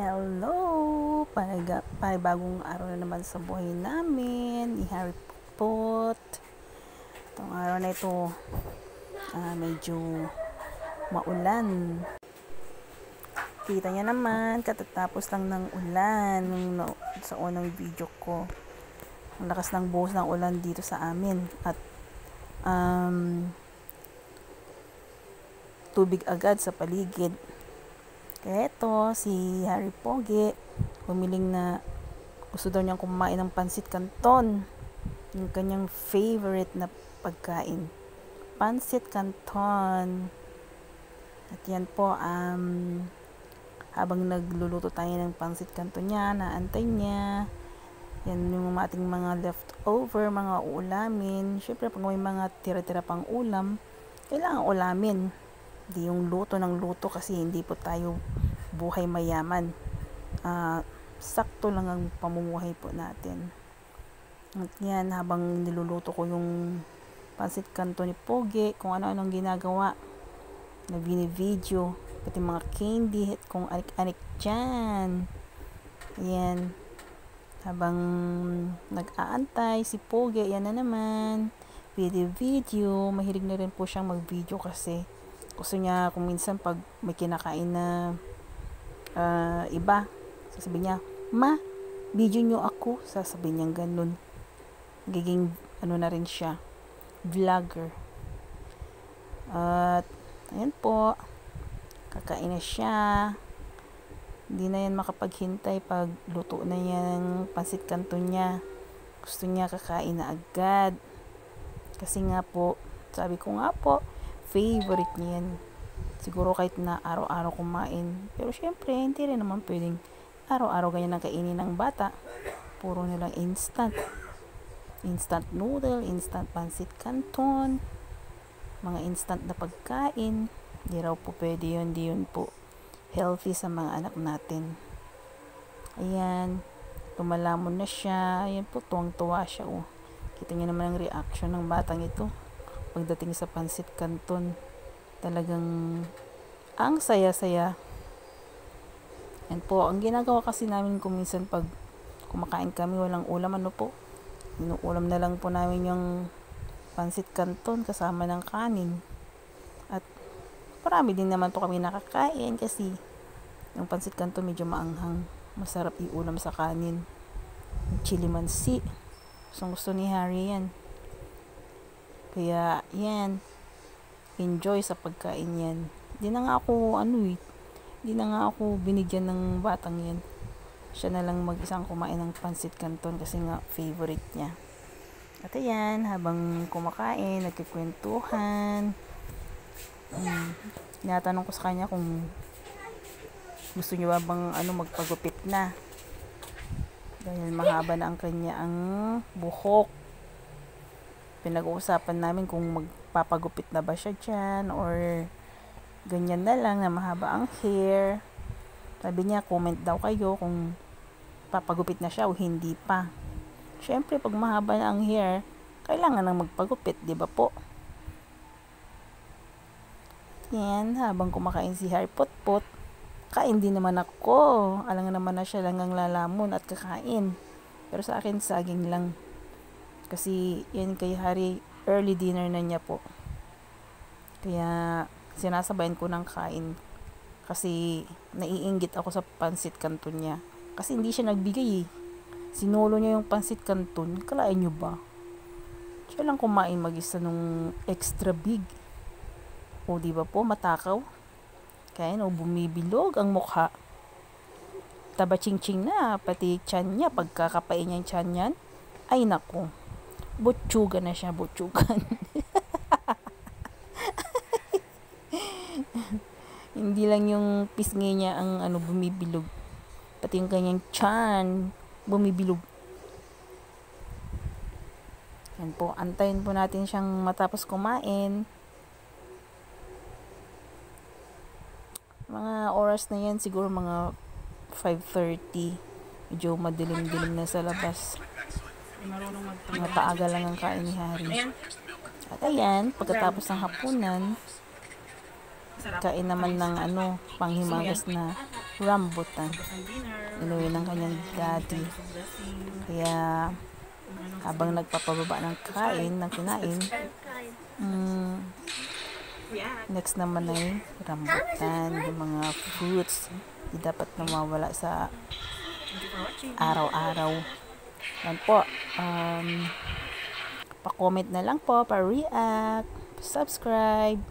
Hello! Panibagong araw na naman sa buhay namin ni Harry Pot. Itong araw na ito, medyo maulan. Kita niya naman, katatapos lang ng ulan sa unang video ko. Ang lakas ng buhos ng ulan dito sa amin. At tubig agad sa paligid. Kaya ito, si Harry Pogi, humiling na gusto daw niyang kumain ng pansit canton. Yung kanyang favorite na pagkain. Pansit canton. At yan po, habang nagluluto tayo ng pansit canton niya, naantay niya. Yan yung ating mga leftover, mga ulamin. Siyempre, pag may mga tira-tira pang ulam, kailangan ulamin. Hindi yung luto ng luto kasi hindi po tayo buhay mayaman. Sakto lang ang pamumuhay po natin. At yan, habang niluluto ko yung pansit canton ni Pogi, kung ano-anong ginagawa na bini-video, pati mga candy at kung anik-anik dyan. Yan. Habang nag-aantay si Pogi, yan na naman. Video. Mahilig na rin po siyang mag-video kasi gusto niya kung minsan pag may kinakain na iba, sasabihin niya, "Ma, video nyo ako." Sasabihin niya ganun. Giging na rin siya, vlogger. At ayan po, kakain na siya. Hindi na yan makapaghintay pag luto na yan pansit canton niya. Gusto niya kakain na agad. Kasi nga po, sabi ko nga po, favorite niya yan. Siguro kahit na araw-araw kumain. Pero syempre, hindi rin naman pwedeng araw-araw ganyan ang kainin ng bata. Puro nilang instant. Instant noodle, instant pansit canton, mga instant na pagkain. Hindi raw po pwede yun. Hindi yun po healthy sa mga anak natin. Ayan. Lumalamon na siya. Ayan po, tuwang-tuwa siya. Oh. Kita niyo naman ang reaction ng batang ito. Pagdating sa pansit canton, talagang ang saya-saya. Yan po, ang ginagawa kasi namin kung minsan pag kumakain kami, walang ulam, po, inuulam na lang po namin yung pansit canton kasama ng kanin. At marami din naman po kami nakakain kasi yung pansit canton medyo maanghang, masarap iulam sa kanin. Chili mansi, gusto ni Harry yan. Kaya, yan. Enjoy sa pagkain yan. Hindi na nga ako binigyan ng batang yan. Siya na lang mag-isang kumain ng pansit canton kasi nga favorite niya. At ayan, habang kumakain, nagkikwentuhan. Tinatanong ko sa kanya kung gusto niyo ba bang magpagupit na. Dahil mahaba na ang buhok. Pinag-uusapan namin kung magpapagupit na ba siya dyan or ganyan na lang na mahaba ang hair. Sabi niya, comment daw kayo kung papagupit na siya o hindi pa. Syempre, pag mahaba na ang hair, kailangan nang magpagupit, di ba po? Yan, habang kumakain si Harry Potpot, kain din naman ako. Alam nga naman na siya lang ang lalamon at kakain. Pero sa akin, saging lang. Kasi yan kay Harry, early dinner na niya po. Kaya sinasabayan ko ng kain. Kasi naiinggit ako sa pansit canton niya. Kasi hindi siya nagbigay eh. Sinolo niya yung pansit canton. Kalain nyo ba? Siya lang kumain mag-isa nung extra big. O diba po, matakaw. Kaya bumibilog ang mukha. Taba-ching-ching na. Pati tiyan niya, pagkakapain niya yung tiyan niyan. Ay naku. Butsugan na siya, butsugan. Hindi lang yung pisngi niya ang bumibilog. Pati yung kanyang tiyan, bumibilog. Yan po, antayin po natin siyang matapos kumain. Mga oras na yan, siguro mga 5:30. Medyo madilim-dilim na sa labas. Mataaga lang ang kain ni Harry. At ayan, pagkatapos ng hapunan, kain naman ng panghimagas na rambutan. Inuwi ng kanyang daddy. Kaya habang nagpapababa ng kinain, next naman ay rambutan, yung mga fruits. Hindi dapat nawawala sa araw-araw. Yan po. Pa-comment na lang po, pa-react, subscribe.